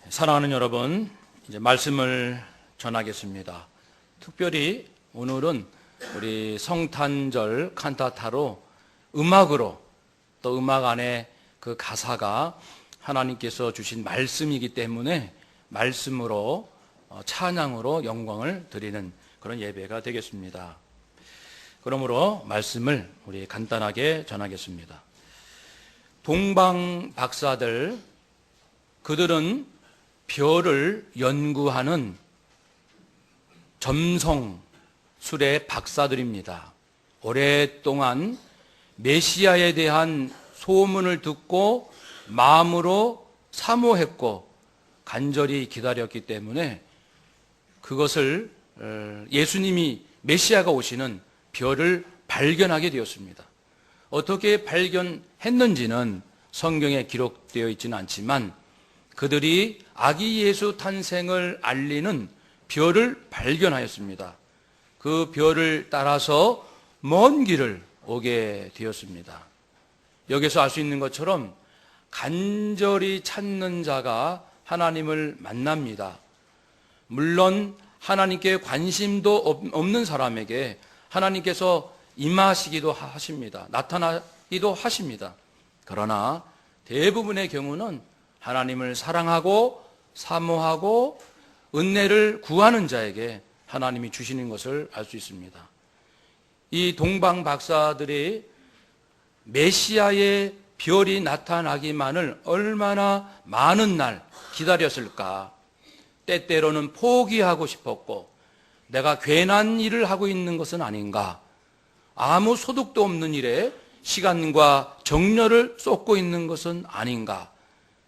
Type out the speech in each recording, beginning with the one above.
사랑하는 여러분, 이제 말씀을 전하겠습니다. 특별히 오늘은 우리 성탄절 칸타타로 음악으로 또 음악 안에 그 가사가 하나님께서 주신 말씀이기 때문에 말씀으로 찬양으로 영광을 드리는 그런 예배가 되겠습니다. 그러므로 말씀을 우리 간단하게 전하겠습니다. 동방 박사들, 그들은 별을 연구하는 점성술의 박사들입니다. 오랫동안 메시아에 대한 소문을 듣고 마음으로 사모했고 간절히 기다렸기 때문에 그것을 예수님이 메시아가 오시는 별을 발견하게 되었습니다. 어떻게 발견했는지는 성경에 기록되어 있지는 않지만 그들이 아기 예수 탄생을 알리는 별을 발견하였습니다. 그 별을 따라서 먼 길을 오게 되었습니다. 여기서 알 수 있는 것처럼 간절히 찾는 자가 하나님을 만납니다. 물론 하나님께 관심도 없는 사람에게 하나님께서 임하시기도 하십니다. 나타나기도 하십니다. 그러나 대부분의 경우는 하나님을 사랑하고 사모하고 은혜를 구하는 자에게 하나님이 주시는 것을 알 수 있습니다. 이 동방 박사들이 메시아의 별이 나타나기만을 얼마나 많은 날 기다렸을까. 때때로는 포기하고 싶었고 내가 괜한 일을 하고 있는 것은 아닌가. 아무 소득도 없는 일에 시간과 정열을 쏟고 있는 것은 아닌가.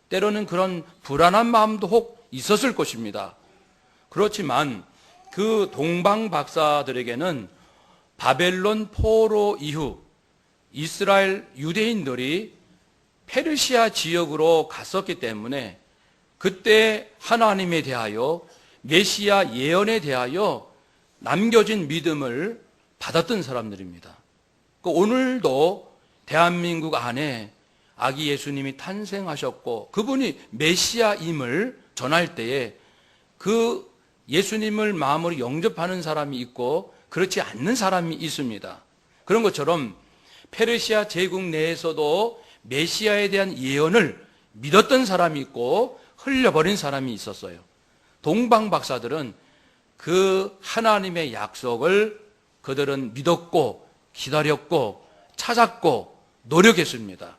때로는 그런 불안한 마음도 혹 있었을 것입니다. 그렇지만 그 동방 박사들에게는 바벨론 포로 이후 이스라엘 유대인들이 페르시아 지역으로 갔었기 때문에 그때 하나님에 대하여 메시아 예언에 대하여 남겨진 믿음을 받았던 사람들입니다. 오늘도 대한민국 안에 아기 예수님이 탄생하셨고 그분이 메시아임을 전할 때에 그 예수님을 마음으로 영접하는 사람이 있고 그렇지 않는 사람이 있습니다. 그런 것처럼 페르시아 제국 내에서도 메시아에 대한 예언을 믿었던 사람이 있고 흘려버린 사람이 있었어요. 동방 박사들은 그 하나님의 약속을 그들은 믿었고 기다렸고 찾았고 노력했습니다.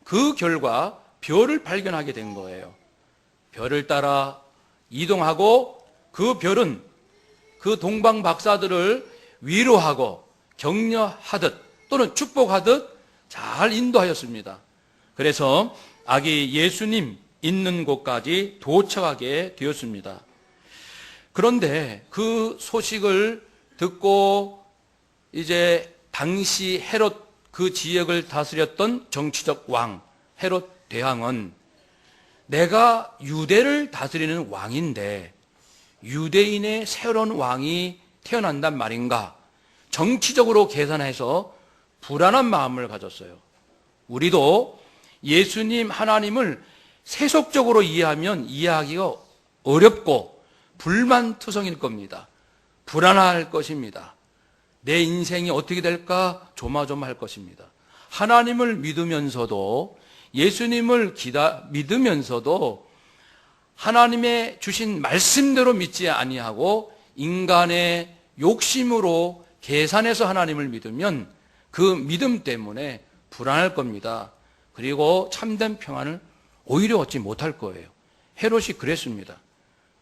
그 결과 별을 발견하게 된 거예요. 별을 따라 이동하고 그 별은 그 동방 박사들을 위로하고 격려하듯 또는 축복하듯 잘 인도하였습니다. 그래서 아기 예수님 있는 곳까지 도착하게 되었습니다. 그런데 그 소식을 듣고 이제 당시 헤롯 그 지역을 다스렸던 정치적 왕 헤롯 대왕은 내가 유대를 다스리는 왕인데 유대인의 새로운 왕이 태어난단 말인가 정치적으로 계산해서 불안한 마음을 가졌어요. 우리도 예수님 하나님을 세속적으로 이해하면 이해하기가 어렵고 불만투성일 겁니다. 불안할 것입니다. 내 인생이 어떻게 될까 조마조마할 것입니다. 하나님을 믿으면서도 예수님을 믿으면서도 하나님의 주신 말씀대로 믿지 아니하고 인간의 욕심으로 계산해서 하나님을 믿으면 그 믿음 때문에 불안할 겁니다. 그리고 참된 평안을 오히려 얻지 못할 거예요. 헤롯이 그랬습니다.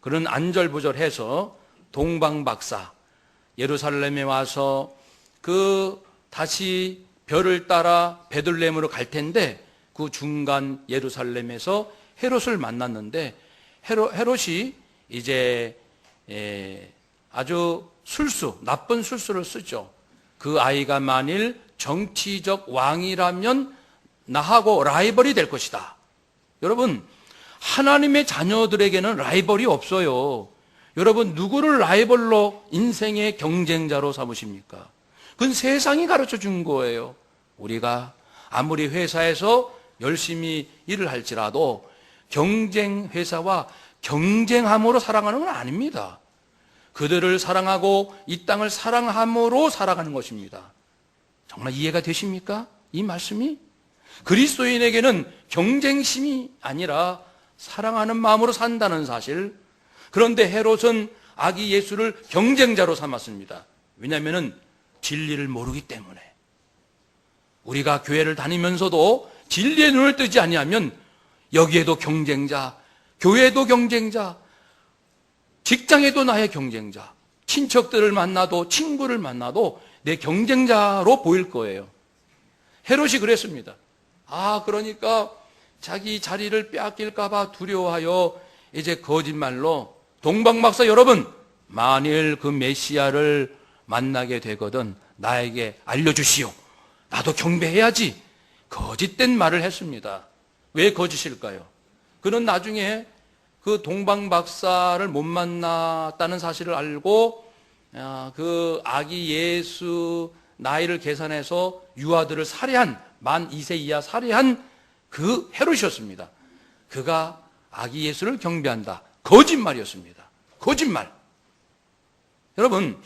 그런 안절부절해서 동방박사 예루살렘에 와서 다시 별을 따라 베들레헴으로 갈 텐데 그 중간 예루살렘에서 헤롯을 만났는데 헤롯이 이제 아주 나쁜 술수를 쓰죠. 그 아이가 만일 정치적 왕이라면 나하고 라이벌이 될 것이다. 여러분, 하나님의 자녀들에게는 라이벌이 없어요. 여러분, 누구를 라이벌로 인생의 경쟁자로 삼으십니까? 그건 세상이 가르쳐 준 거예요. 우리가 아무리 회사에서 열심히 일을 할지라도 경쟁 회사와 경쟁함으로 사랑하는 건 아닙니다. 그들을 사랑하고 이 땅을 사랑함으로 살아가는 것입니다. 정말 이해가 되십니까? 이 말씀이? 그리스도인에게는 경쟁심이 아니라 사랑하는 마음으로 산다는 사실. 그런데 헤롯은 아기 예수를 경쟁자로 삼았습니다. 왜냐하면 진리를 모르기 때문에. 우리가 교회를 다니면서도 진리의 눈을 뜨지 아니하면 여기에도 경쟁자, 교회에도 경쟁자, 직장에도 나의 경쟁자, 친척들을 만나도 친구를 만나도 내 경쟁자로 보일 거예요. 헤롯이 그랬습니다. 그러니까 자기 자리를 빼앗길까 봐 두려워하여 이제 거짓말로 동방박사 여러분, 만일 그 메시아를 만나게 되거든 나에게 알려주시오. 나도 경배해야지. 거짓된 말을 했습니다. 왜 거짓일까요? 그는 나중에 그 동방박사를 못 만났다는 사실을 알고 그 아기 예수 나이를 계산해서 유아들을 살해한, 만 2세 이하 살해한 그 헤롯이었습니다. 그가 아기 예수를 경배한다. 거짓말이었습니다. 거짓말. 여러분,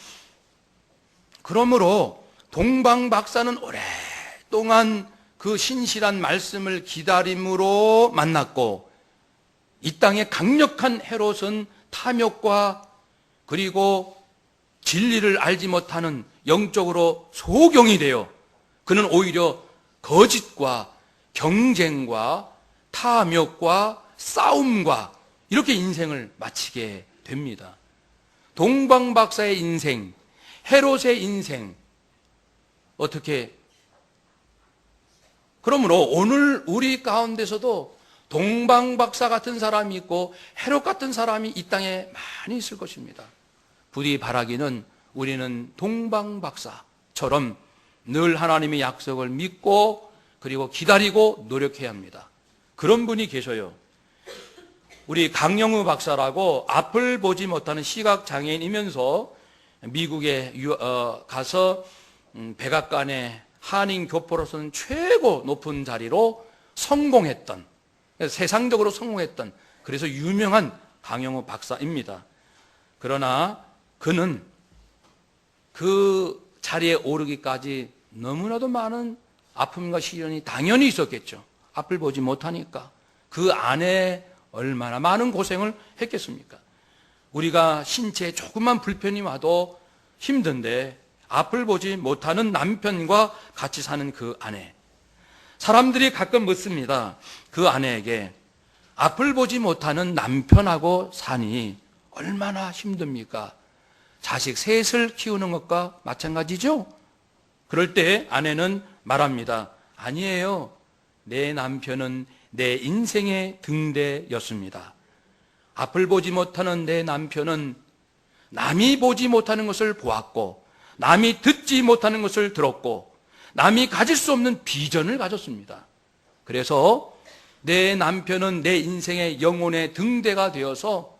그러므로 동방박사는 오랫동안 그 신실한 말씀을 기다림으로 만났고, 이 땅의 강력한 헤롯은 탐욕과 그리고 진리를 알지 못하는 영적으로 소경이 되어 그는 오히려 거짓과 경쟁과 탐욕과 싸움과 이렇게 인생을 마치게 됩니다. 동방박사의 인생, 헤롯의 인생, 어떻게? 그러므로 오늘 우리 가운데서도 동방박사 같은 사람이 있고 헤롯 같은 사람이 이 땅에 많이 있을 것입니다. 부디 바라기는 우리는 동방박사처럼 늘 하나님의 약속을 믿고 그리고 기다리고 노력해야 합니다. 그런 분이 계셔요. 우리 강영우 박사라고 앞을 보지 못하는 시각장애인이면서 미국에 가서 백악관의 한인 교포로서는 최고 높은 자리로 성공했던, 세상적으로 성공했던, 그래서 유명한 강영우 박사입니다. 그러나 그는 그 자리에 오르기까지 너무나도 많은 아픔과 시련이 당연히 있었겠죠. 앞을 보지 못하니까. 그 안에 얼마나 많은 고생을 했겠습니까? 우리가 신체에 조금만 불편이 와도 힘든데 앞을 보지 못하는 남편과 같이 사는 그 아내. 사람들이 가끔 묻습니다. 그 아내에게 앞을 보지 못하는 남편하고 사니 얼마나 힘듭니까? 자식 셋을 키우는 것과 마찬가지죠? 그럴 때 아내는 말합니다. 아니에요. 내 남편은 내 인생의 등대였습니다. 앞을 보지 못하는 내 남편은 남이 보지 못하는 것을 보았고, 남이 듣지 못하는 것을 들었고, 남이 가질 수 없는 비전을 가졌습니다. 그래서 내 남편은 내 인생의 영혼의 등대가 되어서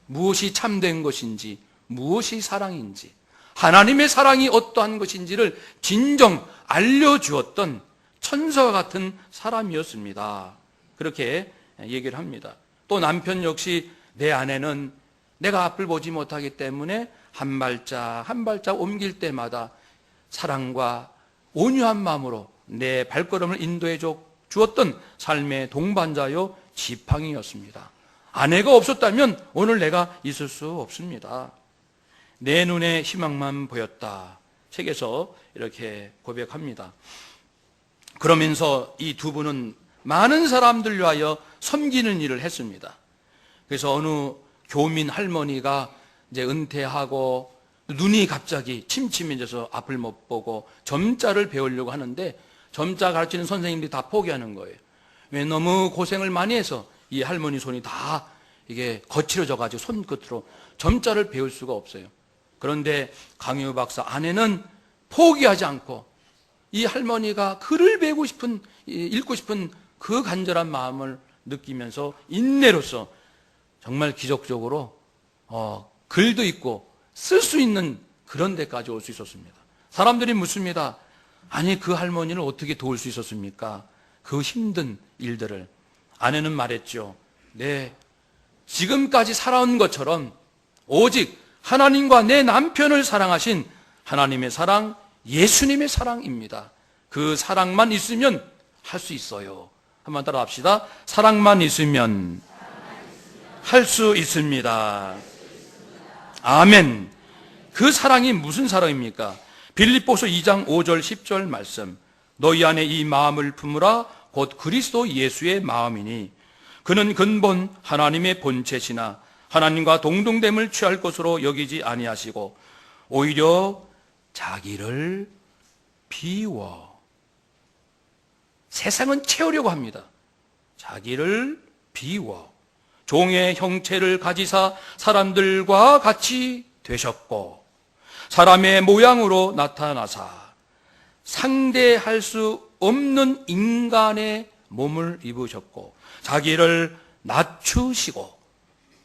무엇이 참된 것인지, 무엇이 사랑인지, 하나님의 사랑이 어떠한 것인지를 진정 알려주었던 천사와 같은 사람이었습니다. 그렇게 얘기를 합니다. 또 남편 역시 내 아내는 내가 앞을 보지 못하기 때문에 한 발짝 한 발짝 옮길 때마다 사랑과 온유한 마음으로 내 발걸음을 인도해 주었던 삶의 동반자요 지팡이였습니다. 아내가 없었다면 오늘 내가 있을 수 없습니다. 내 눈에 희망만 보였다. 책에서 이렇게 고백합니다. 그러면서 이 두 분은 많은 사람들 위하여 섬기는 일을 했습니다. 그래서 어느 교민 할머니가 이제 은퇴하고 눈이 갑자기 침침해져서 앞을 못 보고 점자를 배우려고 하는데 점자 가르치는 선생님들이 다 포기하는 거예요. 왜? 너무 고생을 많이 해서 이 할머니 손이 다 이게 거칠어져 가지고 손끝으로 점자를 배울 수가 없어요. 그런데 강유 박사 아내는 포기하지 않고 이 할머니가 글을 배우고 싶은, 읽고 싶은 그 간절한 마음을 느끼면서 인내로서 정말 기적적으로 글도 읽고 쓸 수 있는 그런 데까지 올 수 있었습니다. 사람들이 묻습니다. 아니 그 할머니를 어떻게 도울 수 있었습니까? 그 힘든 일들을. 아내는 말했죠. 네, 지금까지 살아온 것처럼 오직 하나님과 내 남편을 사랑하신 하나님의 사랑, 예수님의 사랑입니다. 그 사랑만 있으면 할 수 있어요. 한번 따라 합시다. 사랑만 있으면 할 수 있습니다. 아멘. 그 사랑이 무슨 사랑입니까? 빌립보서 2장 5절 10절 말씀. 너희 안에 이 마음을 품으라 곧 그리스도 예수의 마음이니 그는 근본 하나님의 본체시나 하나님과 동등됨을 취할 것으로 여기지 아니하시고 오히려 자기를 비워. 세상은 채우려고 합니다. 자기를 비워 종의 형체를 가지사 사람들과 같이 되셨고 사람의 모양으로 나타나사 상대할 수 없는 인간의 몸을 입으셨고 자기를 낮추시고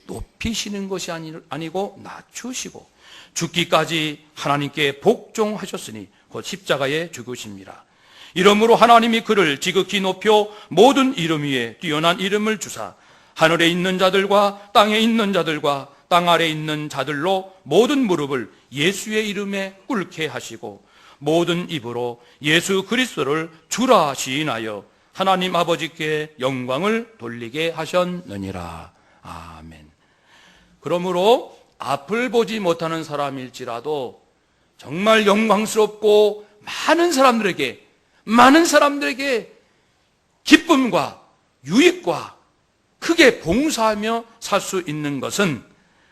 높이시는 것이 아니고 낮추시고 죽기까지 하나님께 복종하셨으니 곧 십자가에 죽으십니다. 이러므로 하나님이 그를 지극히 높여 모든 이름 위에 뛰어난 이름을 주사 하늘에 있는 자들과 땅에 있는 자들과 땅 아래 있는 자들로 모든 무릎을 예수의 이름에 꿇게 하시고 모든 입으로 예수 그리스도를 주라 시인하여 하나님 아버지께 영광을 돌리게 하셨느니라. 아멘. 그러므로 앞을 보지 못하는 사람일지라도 정말 영광스럽고 많은 사람들에게 기쁨과 유익과 크게 봉사하며 살 수 있는 것은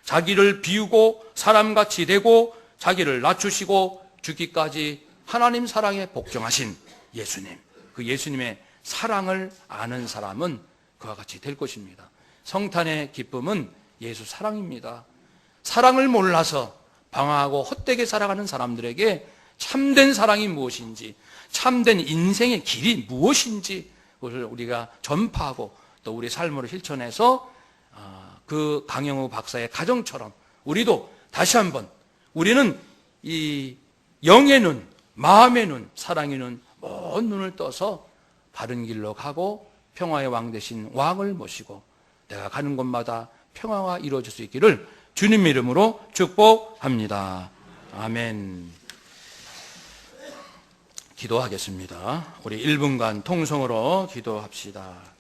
자기를 비우고 사람같이 되고 자기를 낮추시고 죽기까지 하나님 사랑에 복종하신 예수님, 그 예수님의 사랑을 아는 사람은 그와 같이 될 것입니다. 성탄의 기쁨은 예수 사랑입니다. 사랑을 몰라서 방황하고 헛되게 살아가는 사람들에게 참된 사랑이 무엇인지, 참된 인생의 길이 무엇인지 그것을 우리가 전파하고 또 우리 삶으로 실천해서 그 강영우 박사의 가정처럼 우리도 다시 한번 우리는 이 영의 눈, 마음의 눈, 사랑의 눈, 먼 눈을 떠서 바른 길로 가고 평화의 왕 되신 왕을 모시고 내가 가는 곳마다 평화가 이루어질 수 있기를 주님의 이름으로 축복합니다. 아멘. 기도하겠습니다. 우리 1분간 통성으로 기도합시다.